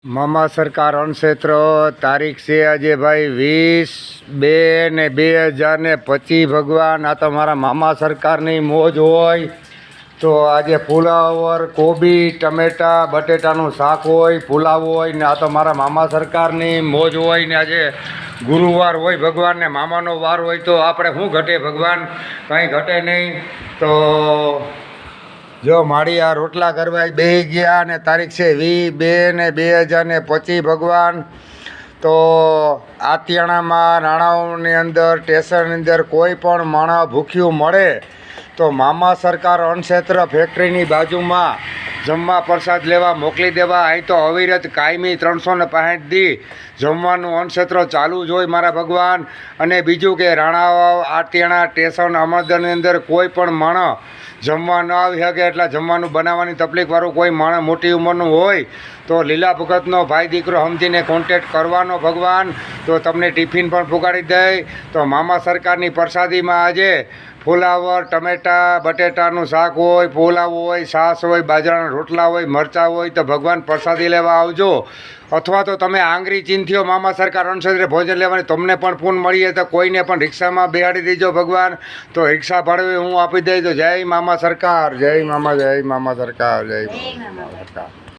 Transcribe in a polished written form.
મામા સરકાર અણક્ષેત્ર તારીખ છે આજે ભાઈ 20/2/2025 ભગવાન. આ તો મારા મામા સરકારની મોજ હોય. તો આજે ફુલાવર, કોબી, ટમેટા, બટેટાનું શાક હોય, પુલાવ હોય ને આ તો મારા મામા સરકારની મોજ હોય. ને આજે ગુરુવાર હોય ભગવાન ને મામાનો વાર હોય તો આપણે શું ઘટે ભગવાન? કંઈ ઘટે નહીં. તો જો મારી આ રોટલા કરવા બેસી ગયા ને તારીખ છે 20/2/2025 ભગવાન. તો આતિયાણામાં રાણાઓની અંદર સ્ટેશનની અંદર કોઈ પણ માણસ ભૂખ્યું મળે તો મામા સરકાર અણક્ષેત્ર ફેક્ટરીની બાજુમાં જમવા પ્રસાદ લેવા મોકલી દેવા. અહીં તો અવિરત કાયમી 365 દી જમવાનું અણક્ષેત્ર ચાલુ જ હોય મારા ભગવાન. અને બીજું કે રાણાવાવ આતિયાણા સ્ટેશન અમરદરની અંદર કોઈ પણ માણસ જમવા ન આવી શકે એટલે જમવાનું બનાવવાની તકલીફવાળું કોઈ માણસ મોટી ઉંમરનું હોય તો લીલા ભગતનો ભાઈ દીકરો સમજીને કોન્ટેક્ટ કરવાનો ભગવાન. તો તમને ટિફિન પણ પુગાડી દે. તો મામા સરકારની પ્રસાદીમાં આજે ફુલાવર, ટમેટા, બટેટાનું શાક હોય, પુલાવ હોય, છાશ હોય, બાજરાના રોટલા હોય, મરચાં હોય. તો ભગવાન પ્રસાદી લેવા આવજો. અથવા તો તમે આંગળી ચીંધ્યો મામા સરકાર અણક્ષેત્રે ભોજન લેવાની તમને પણ પૂન મળીએ તો કોઈને પણ રિક્ષામાં બેહાડી દેજો ભગવાન. તો રિક્ષા ભાડે હું આપી દઈશ. તો જય મામા સરકાર, જય મામા સરકાર, જય મામા સરકાર.